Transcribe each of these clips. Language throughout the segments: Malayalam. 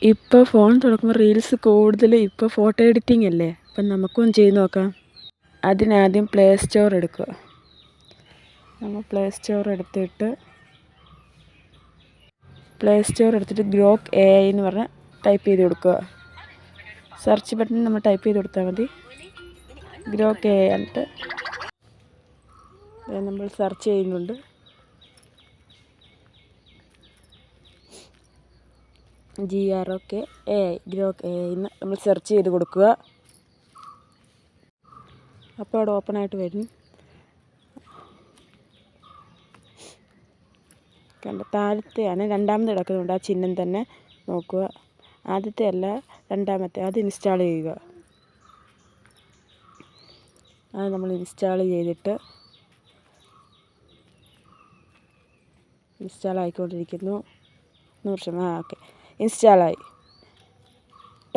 ഇപ്പോൾ ഫോൺ തുറക്കുമ്പോൾ റീൽസ് കൂടുതൽ ഇപ്പോൾ ഫോട്ടോ എഡിറ്റിംഗ് അല്ലേ. അപ്പം നമുക്കൊന്ന് ചെയ്ത് നോക്കാം. അതിനാദ്യം പ്ലേ സ്റ്റോർ എടുക്കുക. നമ്മൾ പ്ലേ സ്റ്റോർ എടുത്തിട്ട് ഗ്രോക്ക് AI എന്ന് പറഞ്ഞ് ടൈപ്പ് ചെയ്ത് കൊടുക്കുക. സെർച്ച് ബട്ടണിൽ നമ്മൾ ടൈപ്പ് ചെയ്ത് കൊടുത്താൽ മതി. ഗ്രോക്ക് AI എന്നിട്ട് നമ്മൾ സെർച്ച് ചെയ്യുന്നുണ്ട്. GROK AI ഗ്രോക്ക് AI എന്ന് നമ്മൾ സെർച്ച് ചെയ്ത് കൊടുക്കുക. അപ്പോൾ അവിടെ ഓപ്പണായിട്ട് വരും. കണ്ട താഴത്തെയാണ് രണ്ടാമത് കിടക്കുന്നുണ്ട്. ആ ചിഹ്നം തന്നെ നോക്കുക. ആദ്യത്തെ അല്ല, രണ്ടാമത്തെ. അത് ഇൻസ്റ്റാൾ ചെയ്യുക. അത് നമ്മൾ ഇൻസ്റ്റാൾ ചെയ്തിട്ട് ഇൻസ്റ്റാൾ ആയിക്കൊണ്ടിരിക്കുന്നു. 100%. ഓക്കെ, ഇൻസ്റ്റാളായി.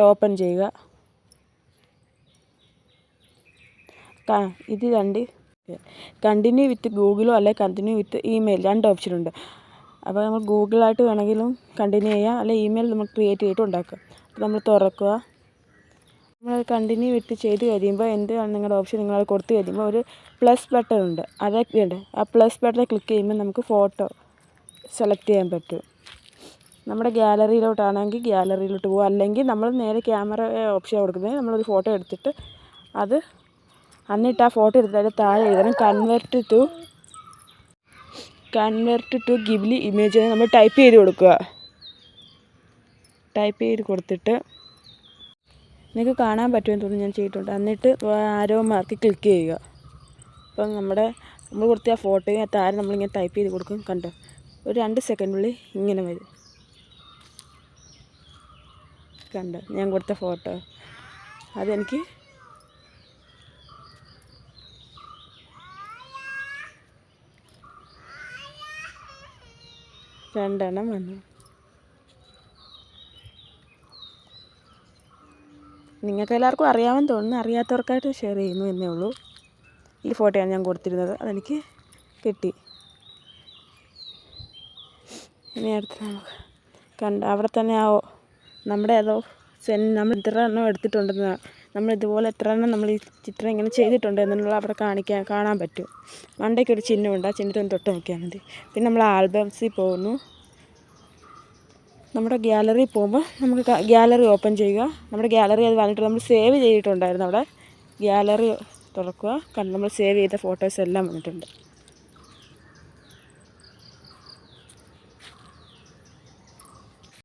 ഓപ്പൺ ചെയ്യുക. ഇത് കണ്ടിന്യൂ വിത്ത് ഗൂഗിളോ അല്ലെങ്കിൽ കണ്ടിന്യൂ വിത്ത് ഇമെയിൽ, 2 ഓപ്ഷനുണ്ട്. അപ്പോൾ നമ്മൾ ഗൂഗിളായിട്ട് വേണമെങ്കിലും കണ്ടിന്യൂ ചെയ്യാം, അല്ലെങ്കിൽ ഇമെയിൽ നമുക്ക് ക്രിയേറ്റ് ചെയ്തിട്ട് ഉണ്ടാക്കാം. അപ്പോൾ നമ്മൾ തുറക്കുക. നമ്മൾ കണ്ടിന്യൂ വിത്ത് ചെയ്ത് കഴിയുമ്പോൾ എന്താണ് നിങ്ങളുടെ ഓപ്ഷൻ, നിങ്ങൾ കൊടുത്തു കഴിയുമ്പോൾ ഒരു പ്ലസ് ബട്ടൺ ഉണ്ട്. അതൊക്കെ ഉണ്ട്. ആ പ്ലസ് ബട്ടണിൽ ക്ലിക്ക് ചെയ്യുമ്പോൾ നമുക്ക് ഫോട്ടോ സെലക്ട് ചെയ്യാൻ പറ്റും. നമ്മുടെ ഗ്യാലറിയിലോട്ടാണെങ്കിൽ ഗ്യാലറിയിലോട്ട് പോകുക, അല്ലെങ്കിൽ നമ്മൾ നേരെ ക്യാമറ ഓപ്ഷൻ കൊടുക്കുന്നത്. നമ്മളൊരു ഫോട്ടോ എടുത്തിട്ട് എന്നിട്ട് ആ ഫോട്ടോ എടുത്താൽ താഴെ എഴുതണം കൺവേർട്ട് ടു ഗിബ്ലി ഇമേജ് നമ്മൾ ടൈപ്പ് ചെയ്ത് കൊടുക്കുക. ടൈപ്പ് ചെയ്ത് കൊടുത്തിട്ട് നിങ്ങൾക്ക് കാണാൻ പറ്റുമെന്ന് തോന്നുന്നു, ഞാൻ ചെയ്തിട്ടുണ്ട്. എന്നിട്ട് ആരോ മാർക്ക് ക്ലിക്ക് ചെയ്യുക. അപ്പം നമ്മൾ കൊടുത്ത ആ ഫോട്ടോയും താഴെ നമ്മളിങ്ങനെ ടൈപ്പ് ചെയ്ത് കൊടുക്കും. കണ്ടോ, ഒരു 2 സെക്കൻഡിനുള്ളിൽ ഇങ്ങനെ വരും. കണ്ടോ, ഞാൻ കൊടുത്ത ഫോട്ടോ അതെനിക്ക് രണ്ടെണ്ണം വന്നു. നിങ്ങൾക്ക് എല്ലാവർക്കും അറിയാമെന്ന് തോന്നുന്നു. അറിയാത്തവർക്കായിട്ട് ഷെയർ ചെയ്യുന്നു എന്നേ ഉള്ളൂ. ഈ ഫോട്ടോയാണ് ഞാൻ കൊടുത്തിരുന്നത്, അതെനിക്ക് കിട്ടി. ഇനി അടുത്ത നമുക്ക് അവിടെ തന്നെ നമ്മുടെ നമ്മൾ എത്ര എണ്ണം എടുത്തിട്ടുണ്ടെന്ന്, നമ്മൾ ഇതുപോലെ എത്ര എണ്ണം നമ്മൾ ഈ ചിത്രം ഇങ്ങനെ ചെയ്തിട്ടുണ്ട് എന്നുള്ള അവിടെ കാണാൻ പറ്റും. മണ്ടയ്ക്കൊരു ചിഹ്നമുണ്ട്. ആ ചിഹ്നത്തിന് തൊട്ട് നോക്കിയാൽ മതി. പിന്നെ നമ്മൾ ആൽബംസിൽ പോകുന്നു. നമ്മുടെ ഗ്യാലറി പോകുമ്പോൾ നമുക്ക് ഗ്യാലറി ഓപ്പൺ ചെയ്യുക. നമ്മുടെ ഗ്യാലറി അത് വന്നിട്ട് നമ്മൾ സേവ് ചെയ്തിട്ടുണ്ടായിരുന്നു. അവിടെ ഗ്യാലറി തുറക്കുക. നമ്മൾ സേവ് ചെയ്ത ഫോട്ടോസ് എല്ലാം വന്നിട്ടുണ്ട്.